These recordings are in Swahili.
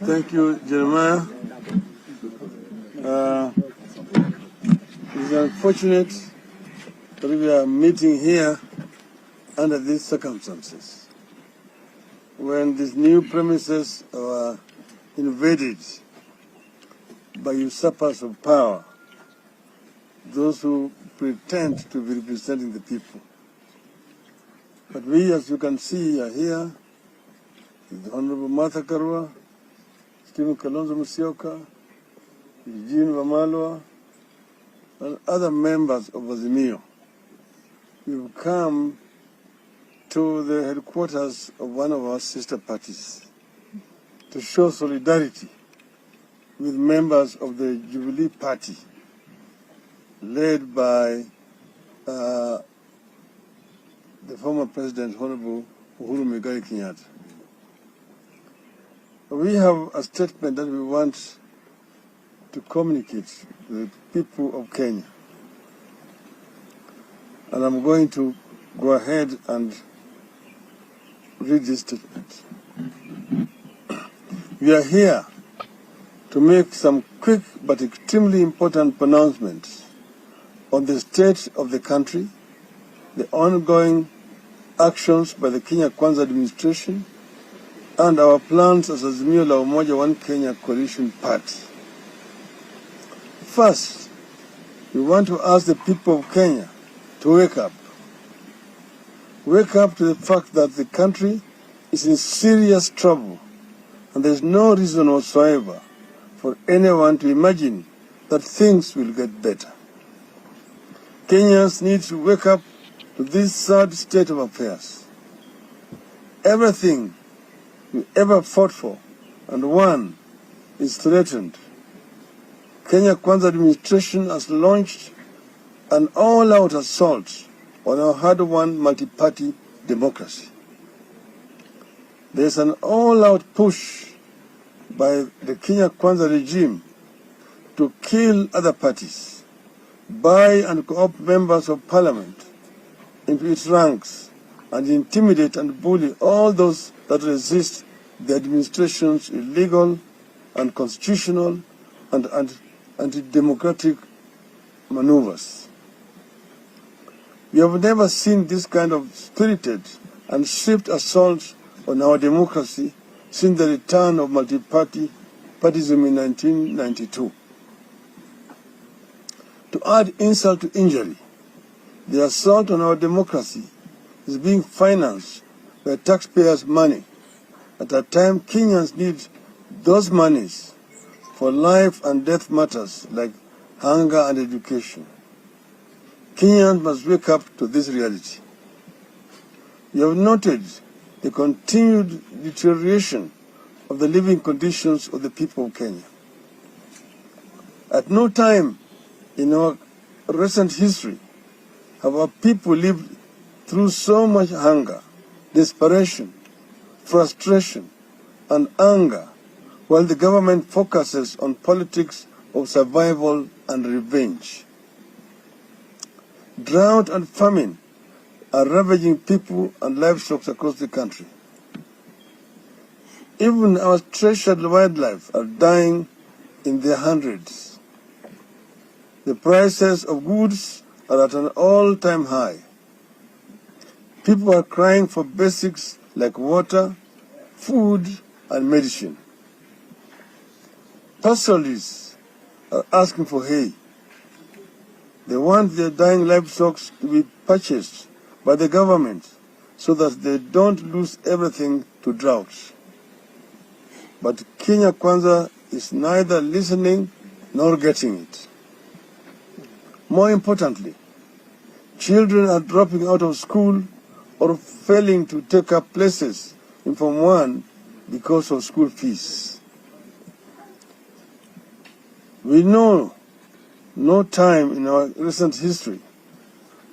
Thank you, Jeremiah. It's unfortunate that we are meeting here under these circumstances, when these new premises are invaded by usurpers of power, those who pretend to be representing the people. But we, as you can see, are here with the Honorable Martha Karua, Stephen Kalonzo Musyoka, Eugene Wamalwa, and other members of azimio. We've come to the headquarters of one of our sister parties to show solidarity with members of the Jubilee Party, led by the former President, Honorable Uhuru Muigai Kenyatta. We have a statement that we want to communicate to the people of Kenya. And I'm going to go ahead and read this statement. We are here to make some quick but extremely important pronouncements on the state of the country, the ongoing actions by the Kenya Kwanza administration, and our plans as Azimio la Umoja One Kenya Coalition Party. First, we want to ask the people of Kenya to wake up. Wake up to the fact that the country is in serious trouble, and there is no reason whatsoever for anyone to imagine that things will get better. Kenyans need to wake up to this sad state of affairs. Everything we ever fought for and won is threatened. Kenya Kwanza administration has launched an all-out assault on our hard-won multi-party democracy. There's an all-out push by the Kenya Kwanza regime to kill other parties, buy and co-opt members of parliament into its ranks, and intimidate and bully all those that resist the administration's illegal, unconstitutional, and anti-democratic maneuvers. We have never seen this kind of spirited and swift assault on our democracy since the return of multi-partyism in 1992. To add insult to injury, the assault on our democracy is being financed by taxpayers' money at a time Kenyans need those monies for life and death matters like hunger and education. Kenyans must wake up to this reality. You have noted the continued deterioration of the living conditions of the people of Kenya. At no time in our recent history have our people lived through so much hunger, desperation, frustration, and anger, while the government focuses on politics of survival and revenge. Drought and famine are ravaging people and livestock across the country. Even our treasured wildlife are dying in their hundreds. The prices of goods are at an all-time high. People are crying for basics like water, food, and medicine. Pastoralists are asking for hay. They want their dying livestock to be purchased by the government so that they don't lose everything to drought. But Kenya Kwanza is neither listening nor getting it. More importantly, children are dropping out of school or failing to take up places in Form 1 because of school fees. We know no time in our recent history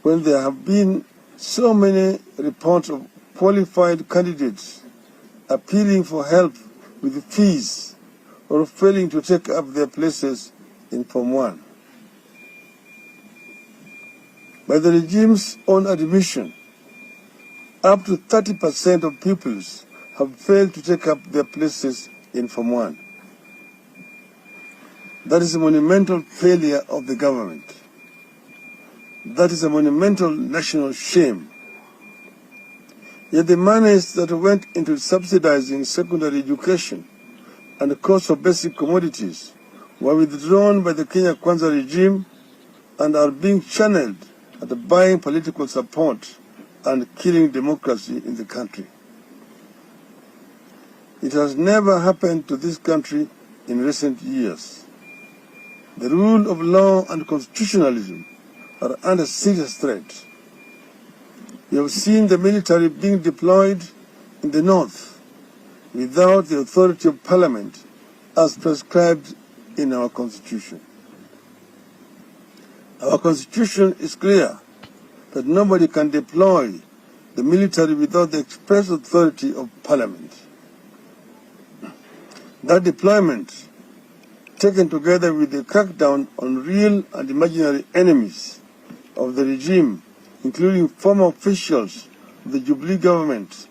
when there have been so many reports of qualified candidates appealing for help with fees or failing to take up their places in Form 1. By the regime's own admission, up to 30% of pupils have failed to take up their places in Form 1. That is a monumental failure of the government. That is a monumental national shame. Yet the monies that went into subsidizing secondary education and the cost of basic commodities were withdrawn by the Kenya Kwanza regime and are being channeled at buying political support and killing democracy in the country. It has never happened to this country in recent years. The rule of law and constitutionalism are under serious threat. We have seen the military being deployed in the north without the authority of parliament as prescribed in our constitution. Our constitution is clear that nobody can deploy the military without the express authority of parliament. That deployment, taken together with the crackdown on real and imaginary enemies of the regime, including former officials of the Jubilee government,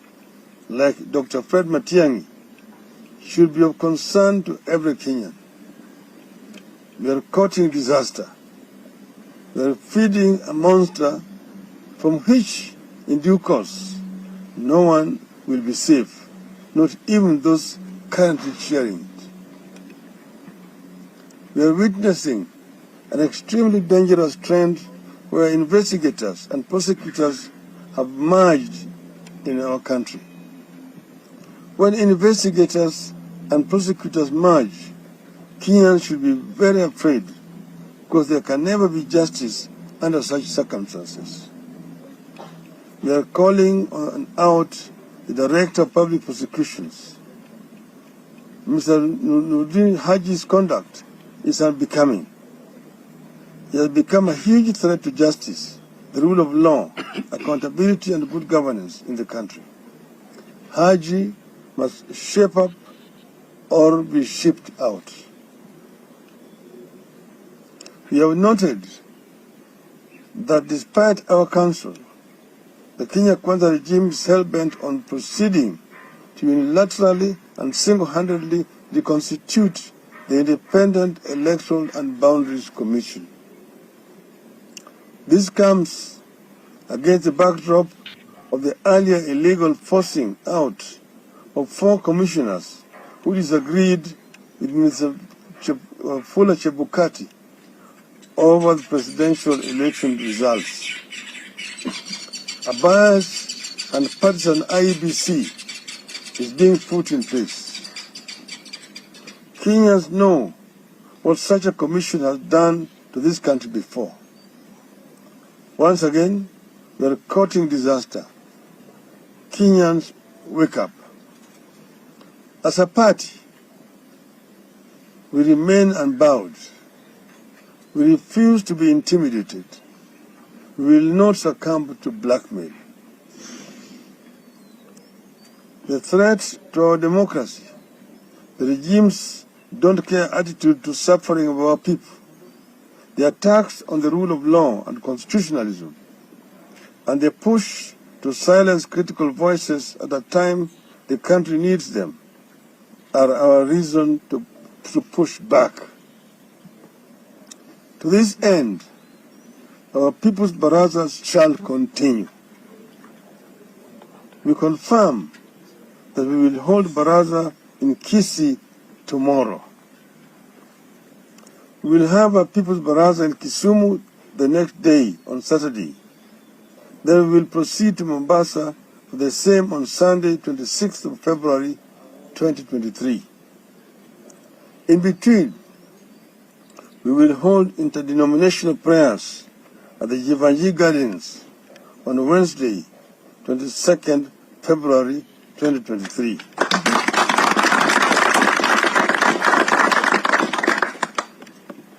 like Dr. Fred Matiang'i, should be of concern to every Kenyan. We are courting disaster. We are feeding a monster from which, in due course, no one will be safe, not even those currently cheering it. We are witnessing an extremely dangerous trend where investigators and prosecutors have merged in our country. When investigators and prosecutors merge, Kenyans should be very afraid because there can never be justice under such circumstances. We are calling out the Director of Public Prosecutions. Mr. Nurdin Haji's conduct is unbecoming. He has become a huge threat to justice, the rule of law, accountability and good governance in the country. Haji must shape up or be shipped out. We have noted that despite our counsel, the Kenya Kwanza regime is hell-bent on proceeding to unilaterally and single-handedly reconstitute the Independent Electoral and Boundaries Commission. This comes against the backdrop of the earlier illegal forcing out of 4 commissioners who disagreed with Mr. Fuller Chebukati over the presidential election results. A biased and partisan IEBC is being put in place. Kenyans know what such a commission has done to this country before. Once again, we are courting disaster. Kenyans, wake up. As a party, we remain unbowed. We refuse to be intimidated. We will not succumb to blackmail. The threat to our democracy, the regime's don't care attitude to suffering of our people, the attacks on the rule of law and constitutionalism, and the push to silence critical voices at a time the country needs them, are our reason to push back. To this end, our People's Barazas shall continue. We confirm that we will hold Baraza in Kisii tomorrow. We will have a People's Baraza in Kisumu the next day, on Saturday. Then we will proceed to Mombasa for the same on Sunday, 26th of February, 2023. In between, we will hold interdenominational prayers at the Jivanji Gardens on Wednesday, 22nd February 2023.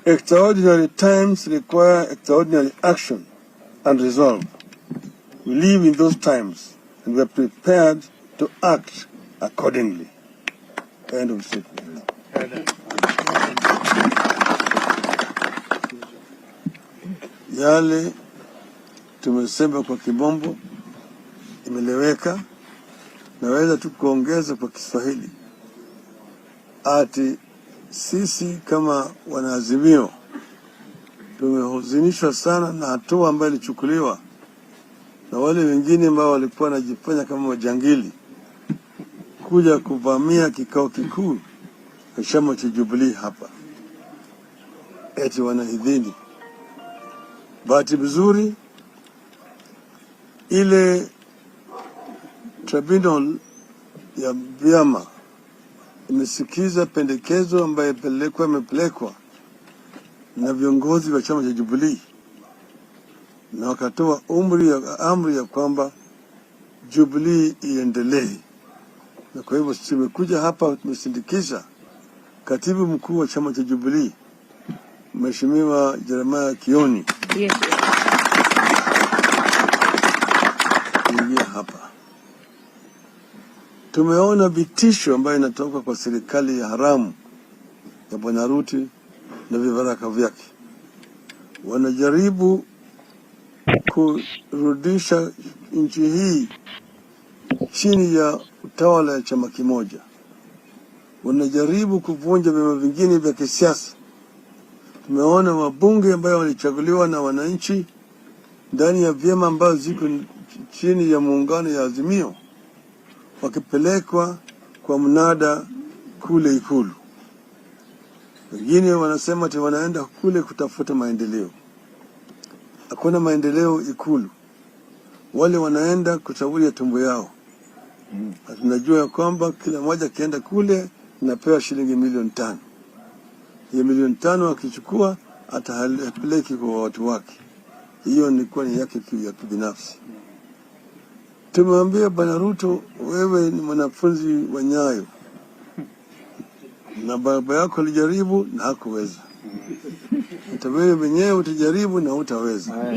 Extraordinary times require extraordinary action and resolve. We live in those times and we are prepared to act accordingly. End of statement. Yale tumesema kwa Kimombo imeleweka, naweza tu kuongeza kwa Kiswahili. ati sisi kama wanaazimio tumehuzunishwa sana na hatua ambayo ilichukuliwa na wale wengine ambao walikuwa wanajifanya kama majangili kuja kuvamia kikao kikuu cha chama cha Jubilee hapa, eti wanaidhini. Bahati nzuri ile tribunal ya vyama imesikiza pendekezo ambayo imepelekwa na viongozi wa chama cha Jubilee, na wakatoa amri ya kwamba Jubilee iendelee. Na kwa hivyo tumekuja hapa, tumesindikisha katibu mkuu wa chama cha Jubilee Mheshimiwa Jeremiah Kioni. Yes. Hapa tumeona vitisho ambayo inatoka kwa serikali ya haramu ya Bwana Ruto na vibaraka vyake. Wanajaribu kurudisha nchi hii chini ya utawala ya chama kimoja. Wanajaribu kuvunja vyama vingine vya kisiasa. Tumeona wabunge ambao walichaguliwa na wananchi ndani ya vyama ambazo ziko chini ya muungano ya Azimio wakipelekwa kwa mnada kule Ikulu. Wengine wanasema ati wanaenda kule kutafuta maendeleo. Hakuna maendeleo Ikulu. Wale wanaenda kushauri tumbo yao. Tunajua kwamba kila mmoja akienda kule anapewa shilingi milioni 5. Hiyo milioni 5 akichukua atapeleki kwa watu wake. Hiyo ni kwa yake ya kibinafsi. Tumemwambia Bwana Ruto, wewe ni mwanafunzi wa Nyayo na baba yako alijaribu na hakuweza. Hata wewe mwenyewe utajaribu na hutaweza.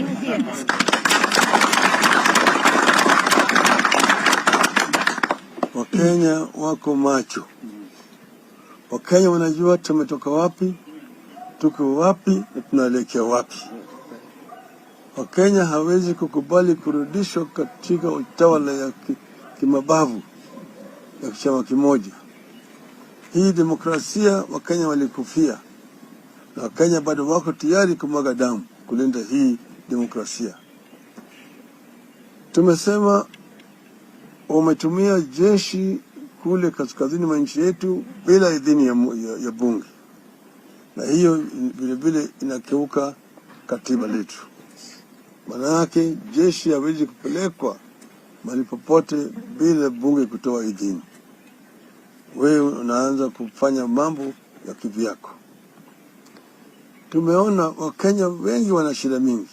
Wakenya wako macho. Wakenya wanajua tumetoka wapi, tuko wapi na tunaelekea wapi. Wakenya hawezi kukubali kurudishwa katika utawala ya kimabavu ya chama kimoja. Hii demokrasia Wakenya walikufia, na Wakenya bado wako tayari kumwaga damu kulinda hii demokrasia. Tumesema wametumia jeshi kule kaskazini mwa nchi yetu bila idhini ya bunge, na hiyo vile vile inakeuka katiba letu. Manake jeshi hawezi kupelekwa mahali popote bila bunge kutoa idhini. Wewe unaanza kufanya mambo ya kivyako. Tumeona Wakenya wengi wana shida mingi.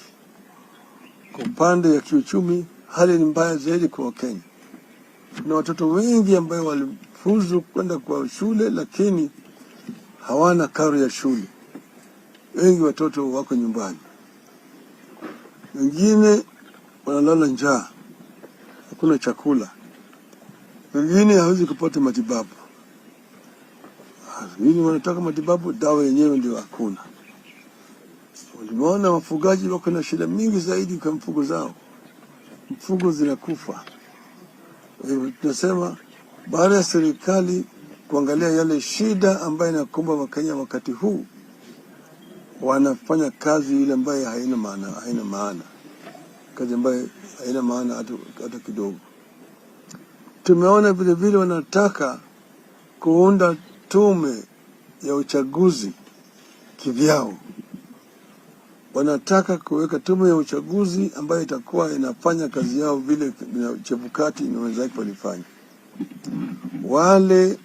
Kwa upande ya kiuchumi hali ni mbaya zaidi kwa Wakenya. Kuna watoto wengi ambao walifuzu kwenda kwa shule lakini hawana karo ya shule. Wengi watoto wako nyumbani. Wengine wanalala njaa, hakuna chakula. Wengine hawezi kupata matibabu. Wengine wanataka matibabu, dawa yenyewe ndio hakuna. Uliona wafugaji wako na shida mingi zaidi kwa mfugo zao. Mfugo zinakufa. Tunasema baada ya serikali kuangalia yale shida ambayo inakumba Wakenya wakati huu, wanafanya kazi ile ambayo haina maana. Kazi ambayo haina maana hata kidogo. Tumeona vile vile wanataka kuunda tume ya uchaguzi kivyao. Wanataka kuweka tume ya uchaguzi ambayo itakuwa inafanya kazi yao vile Chebukati na wenzake walifanya. Wale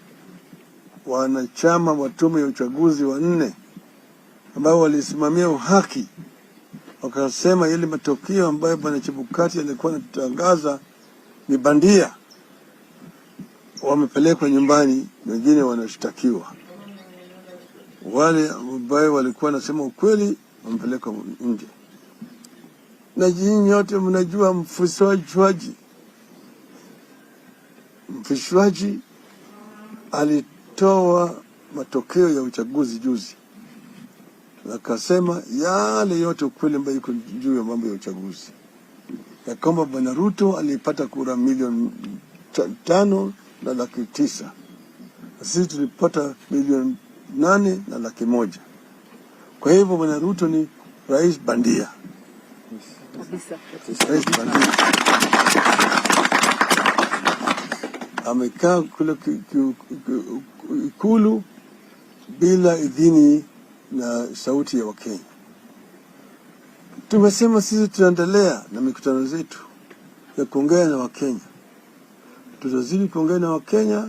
wanachama wa tume ya uchaguzi 4 ambao walisimamia uhaki wakasema ile matokeo ambayo Bwana Chebukati alikuwa anatangaza ni bandia, wamepelekwa nyumbani, wengine wanashtakiwa. Wale ambao walikuwa nasema ukweli wamepelekwa nje. Na jinyi nyote mnajua mfishwaji alitoa matokeo ya uchaguzi juzi. Akasema yale yote ukweli ambayo iko juu ya mambo ya uchaguzi. Ya kwamba Bwana Ruto alipata kura milioni 5.9. Sisi tulipata milioni 8,100,000. Kwa hivyo Bwana Ruto ni rais bandia. Rais bandia. Amekaa kule Ikulu bila idhini na sauti ya Wakenya. Tumesema sisi tutaendelea na mikutano zetu ya kuongea na Wakenya. Tutazidi kuongea na Wakenya,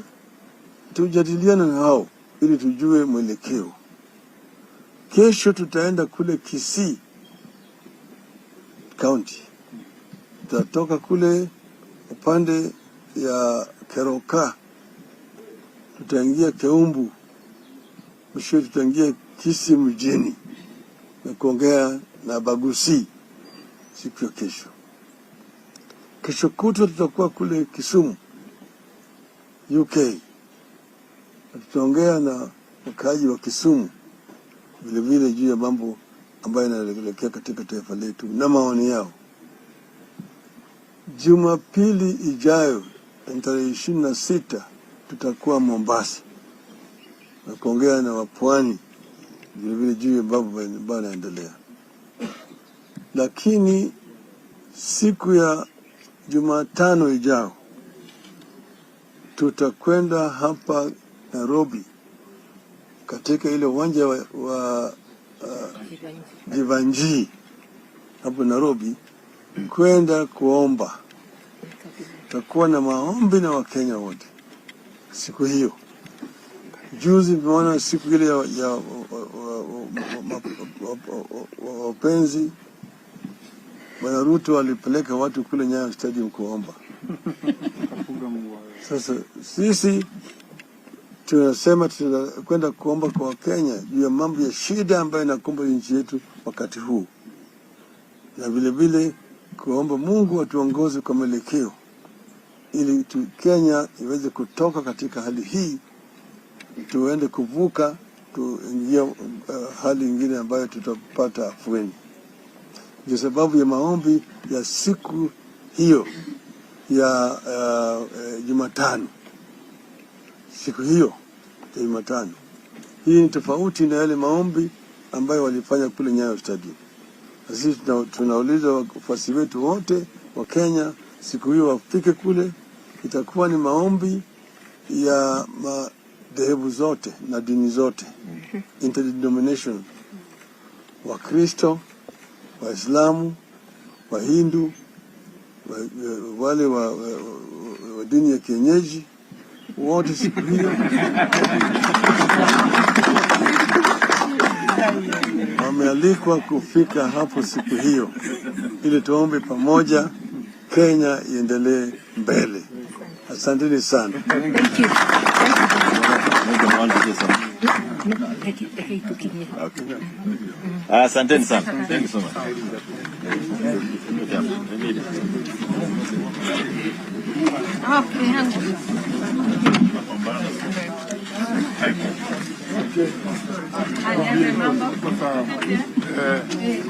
tujadiliana na hao ili tujue mwelekeo. Kesho tutaenda kule Kisii County. Tutatoka kule upande ya Keroka, tutaingia Keumbu, mwisho tutaingia Kisii mjini na kuongea na Bagusi siku ya kesho. Kesho kutwa tutakuwa kule Kisumu, UK. Tutaongea na wakaaji wa Kisumu vile vile juu ya mambo ambayo yanaelekea katika taifa letu na maoni yao. Jumapili ijayo tarehe 26 tutakuwa Mombasa na kuongea na wapwani vile vile juu ya mambo yanaendelea. Lakini siku ya Jumatano ijayo tutakwenda hapa Nairobi katika ile uwanja wa Jivanji hapo Nairobi kwenda kuomba. Tutakuwa na maombi na Wakenya wote siku hiyo. Juzi nimeona siku ile ya wapenzi, Bwana Ruto alipeleka watu kule Nyayo Stadium kuomba. Sasa sisi tunasema tutakwenda kuomba kwa Wakenya juu ya mambo ya shida ambayo inakumba nchi yetu wakati huu, na vile vile kuomba Mungu atuongoze kwa mwelekeo ili Kenya iweze kutoka katika hali hii, tuende kuvuka, tuingia hali nyingine ambayo tutapata afueni. Ndio sababu ya maombi ya siku hiyo ya Jumatano. Siku hiyo ya Jumatano hii ni tofauti na yale maombi ambayo walifanya kule Nyayo Stadium. Sisi tunauliza wafuasi wetu wote wa Kenya siku hiyo wafike kule. Itakuwa ni maombi ya madhehebu zote na dini zote, interdenomination, Wakristo, Waislamu, Wahindu, wale wa dini ya kienyeji, wote siku hiyo wamealikwa kufika hapo siku hiyo ili tuombe pamoja Kenya iendelee mbele. Asanteni sana. Thank you. Asanteni sana. Thank you so much. Okay.